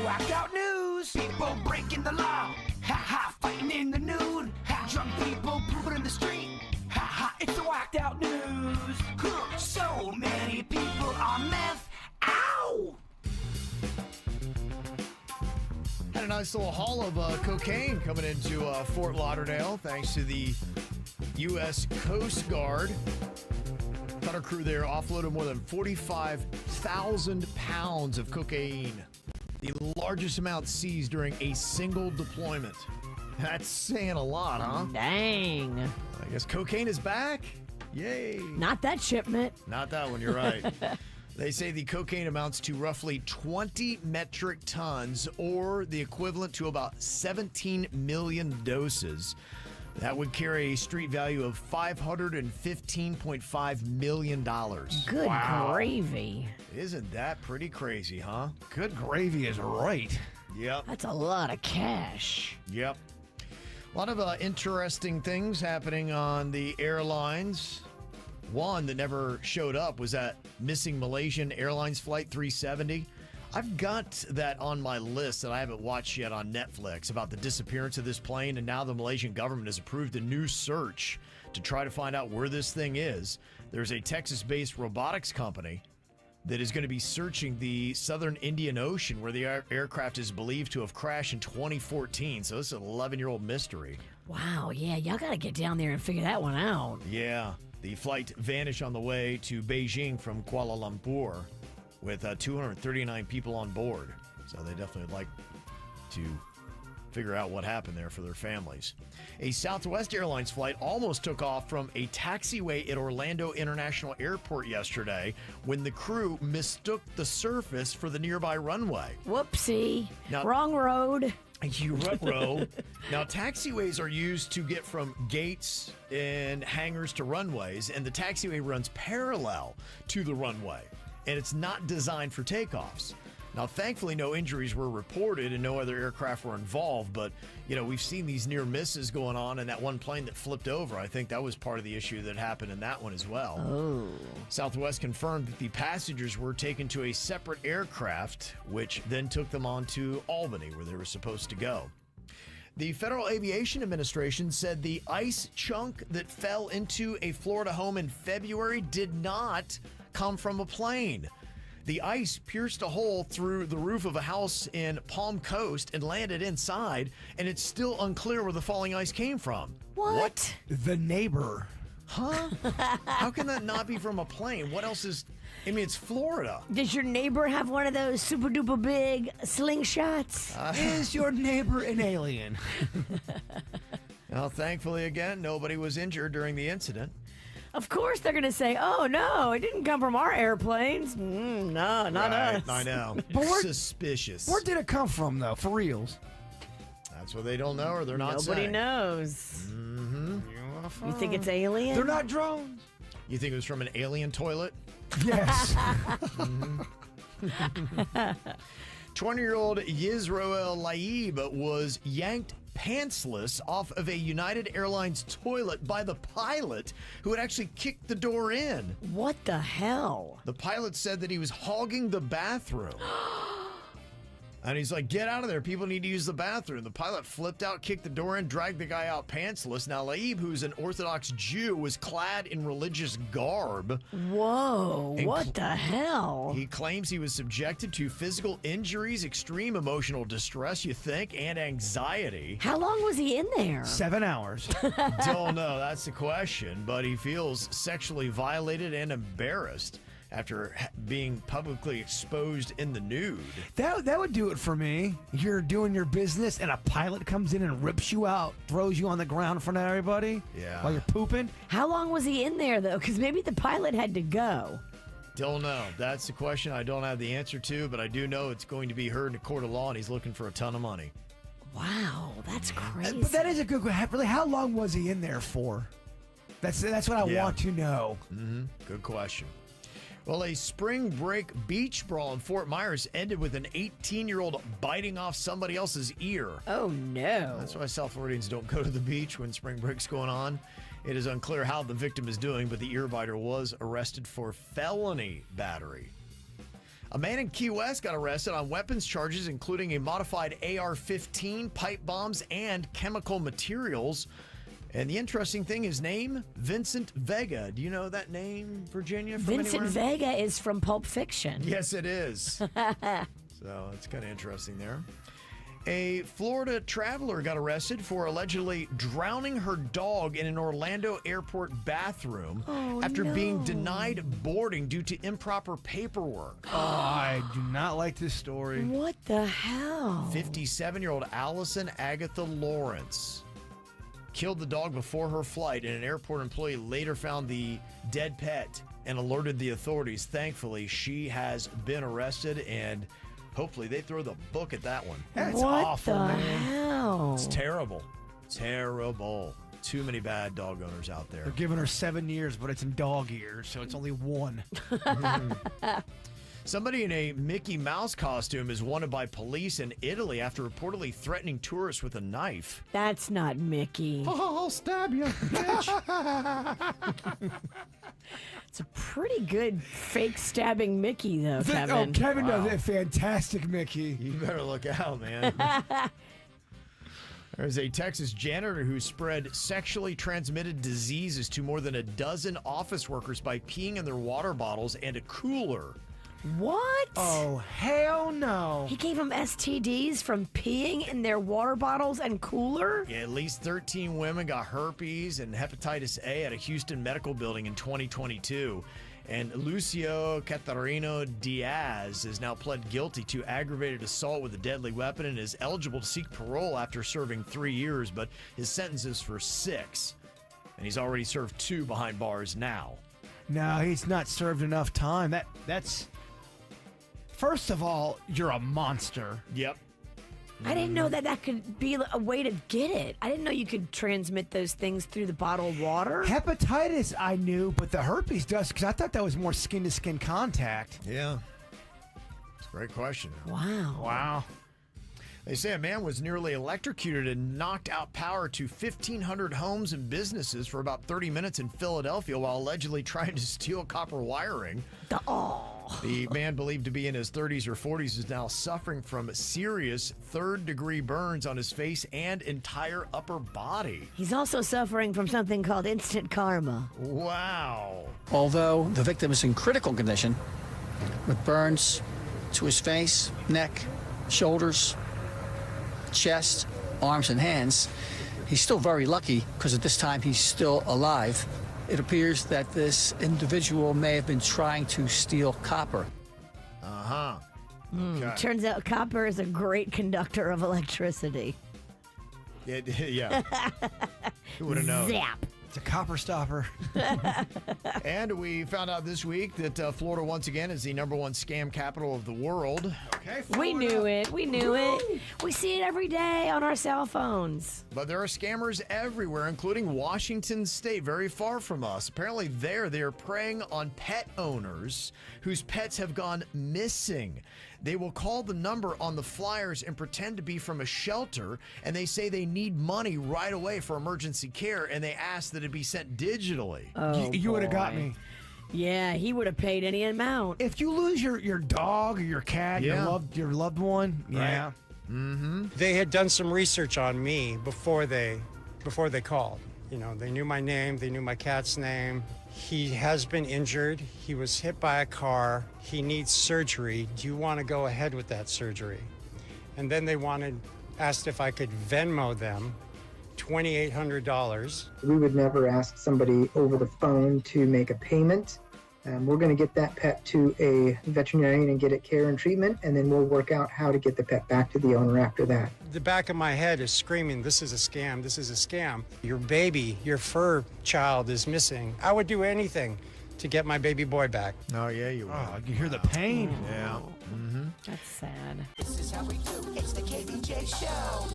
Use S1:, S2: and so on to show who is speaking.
S1: whacked out news. People breaking the law. Ha ha, fighting in the nude. Ha, drunk people pooping in the street. Ha ha, it's the whacked out news. Huh, so many people on meth. Ow!
S2: Had a nice little haul of cocaine coming into Fort Lauderdale, thanks to the U.S. Coast Guard. Cutter crew there offloaded more than 45,000 pounds of cocaine, the largest amount seized during a single deployment. That's saying a lot, huh?
S3: Dang.
S2: I guess cocaine is back. Yay.
S3: Not that shipment.
S2: Not that one, you're right. They say the cocaine amounts to roughly 20 metric tons, or the equivalent to about 17 million doses. That would carry a street value of $515.5 million.
S3: Good gravy.
S2: Isn't that pretty crazy, huh?
S4: Good gravy is right.
S2: Yep.
S3: That's a lot of cash.
S2: Yep. A lot of interesting things happening on the airlines. One that never showed up was that missing Malaysian Airlines Flight 370. I've got that on my list that I haven't watched yet on Netflix about the disappearance of this plane, and now the Malaysian government has approved a new search to try to find out where this thing is. There's a Texas-based robotics company that is going to be searching the southern Indian Ocean where the aircraft is believed to have crashed in 2014. So this is an 11-year-old mystery.
S3: Wow, yeah, y'all got to get down there and figure that one out.
S2: Yeah. The flight vanished on the way to Beijing from Kuala Lumpur with 239 people on board. So they definitely would like to figure out what happened there for their families. A Southwest Airlines flight almost took off from a taxiway at Orlando International Airport yesterday when the crew mistook the surface for the nearby runway.
S3: Whoopsie.
S2: Now-
S3: Wrong road.
S2: You row. Now, taxiways are used to get from gates and hangars to runways, and the taxiway runs parallel to the runway, and it's not designed for takeoffs. Now, thankfully, no injuries were reported and no other aircraft were involved, but, you know, we've seen these near misses going on, and that one plane that flipped over, I think that was part of the issue that happened in that one as well.
S3: Oh.
S2: Southwest confirmed that the passengers were taken to a separate aircraft, which then took them on to Albany, where they were supposed to go. The Federal Aviation Administration said the ice chunk that fell into a Florida home in February did not come from a plane. The ice pierced a hole through the roof of a house in Palm Coast and landed inside, and it's still unclear where the falling ice came from.
S3: What?
S4: The neighbor.
S2: Huh? How can that not be from a plane? What else is... I mean, it's Florida.
S3: Does your neighbor have one of those super duper big slingshots?
S4: Is your neighbor an alien?
S2: Well, thankfully, again, nobody was injured during the incident.
S3: Of course they're going to say, oh, no, it didn't come from our airplanes. No, not
S2: Right,
S3: us.
S2: I know.
S4: where-
S2: Suspicious.
S4: Where did it come from, though, for reals?
S2: That's what they don't know, or they're not
S3: Nobody
S2: saying.
S3: knows. You think it's alien?
S4: They're not drones.
S2: You think it was from an alien toilet?
S4: Yes.
S2: 20-year-old Yisroel Laib was yanked pantsless off of a United Airlines toilet by the pilot who had actually kicked the door in.
S3: What the hell?
S2: The pilot said that he was hogging the bathroom. And he's like, get out of there. People need to use the bathroom. The pilot flipped out, kicked the door in, dragged the guy out pantsless. Now, Laib, who's an Orthodox Jew, was clad in religious garb.
S3: Whoa,
S2: And
S3: what the hell?
S2: He claims he was subjected to physical injuries, extreme emotional distress, you think, and anxiety.
S3: How long was he in there?
S4: 7 hours.
S2: Don't know. That's the question. But he feels sexually violated and embarrassed after being publicly exposed in the nude.
S4: That would do it for me. You're doing your business and a pilot comes in and rips you out, throws you on the ground in front of everybody while you're pooping.
S3: How long was he in there, though? Because maybe the pilot had to go.
S2: Don't know. That's the question I don't have the answer to, but I do know it's going to be heard in a court of law, and he's looking for a ton of money.
S3: Wow, that's crazy.
S4: But that is a good question. Really, how long was he in there for? That's what I want to know.
S2: Good question. Well, a spring break beach brawl in Fort Myers ended with an 18-year-old biting off somebody else's ear.
S3: Oh, no.
S2: That's why South Floridians don't go to the beach when spring break's going on. It is unclear how the victim is doing, but the ear biter was arrested for felony battery. A man in Key West got arrested on weapons charges, including a modified AR-15, pipe bombs, and chemical materials. And the interesting thing, his name, Vincent Vega. Do you know that name, Virginia? From
S3: Vincent
S2: anywhere?
S3: Vega is from Pulp Fiction.
S2: Yes, it is. So that's kind of interesting there. A Florida traveler got arrested for allegedly drowning her dog in an Orlando airport bathroom after being denied boarding due to improper paperwork.
S4: Oh, I do not like this story.
S3: What the hell?
S2: 57-year-old Allison Agatha Lawrence killed the dog before her flight, and an airport employee later found the dead pet and alerted the authorities. Thankfully, she has been arrested, and hopefully they throw the book at that one.
S4: That's
S3: what
S4: awful,
S3: the
S4: man.
S3: hell?
S2: It's terrible. Terrible. Too many bad dog owners out there.
S4: They're giving her 7 years, but it's in dog years, so it's only 1.
S2: Somebody in a Mickey Mouse costume is wanted by police in Italy after reportedly threatening tourists with a knife.
S3: That's not Mickey.
S4: I'll stab you, bitch.
S3: It's a pretty good fake stabbing Mickey, though, Kevin.
S4: Kevin does a fantastic Mickey.
S2: You better look out, man. There's a Texas janitor who spread sexually transmitted diseases to more than a dozen office workers by peeing in their water bottles and a cooler.
S3: What?
S4: Oh, hell no.
S3: He gave them STDs from peeing in their water bottles and cooler?
S2: Yeah, at least 13 women got herpes and hepatitis A at a Houston medical building in 2022. And Lucio Catarino Diaz is now pled guilty to aggravated assault with a deadly weapon and is eligible to seek parole after serving 3 years, but his sentence is for 6. And he's already served 2 behind bars now.
S4: No, he's not served enough time. That's... First of all, you're a monster.
S2: Yep.
S3: I didn't know that could be a way to get it. I didn't know you could transmit those things through the bottled water.
S4: Hepatitis, I knew, but the herpes does, because I thought that was more skin-to-skin contact.
S2: Yeah. It's a great question.
S3: Wow.
S4: Wow.
S2: They say a man was nearly electrocuted and knocked out power to 1,500 homes and businesses for about 30 minutes in Philadelphia while allegedly trying to steal copper wiring. The man, believed to be in his 30s or 40s, is now suffering from serious third-degree burns on his face and entire upper body.
S3: He's also suffering from something called instant karma.
S2: Wow.
S5: Although the victim is in critical condition with burns to his face, neck, shoulders, chest, arms, and hands, he's still very lucky because at this time he's still alive. It appears that this individual may have been trying to steal copper.
S2: Uh-huh. Okay.
S3: Turns out copper is a great conductor of electricity.
S2: Yeah. Who would have known?
S3: Zap.
S4: It's a copper stopper.
S2: And we found out this week that Florida, once again, is the #1 scam capital of the world.
S4: Okay,
S3: We knew it. We knew it. We see it every day on our cell phones.
S2: But there are scammers everywhere, including Washington State, very far from us. Apparently they are preying on pet owners whose pets have gone missing. They will call the number on the flyers and pretend to be from a shelter, and they say they need money right away for emergency care, and they ask that it be sent digitally.
S3: Oh,
S4: You would have got
S3: boy.
S4: me.
S3: Yeah, he would have paid any amount.
S4: If you lose your dog or your cat,
S2: Yeah.
S4: your loved one, yeah.
S6: They had done some research on me before they called. You know, they knew my name, they knew my cat's name. He has been injured. He was hit by a car. He needs surgery. Do you want to go ahead with that surgery? And then they asked if I could Venmo them $2,800.
S7: We would never ask somebody over the phone to make a payment. We're going to get that pet to a veterinarian and get it care and treatment, and then we'll work out how to get the pet back to the owner after that.
S6: The back of my head is screaming, this is a scam, this is a scam. Your baby, your fur child is missing. I would do anything to get my baby boy back.
S2: Oh, yeah, you will.
S4: Oh, you hear the pain.
S2: Yeah.
S3: That's sad.
S1: This is how we do. It's the KBJ Show.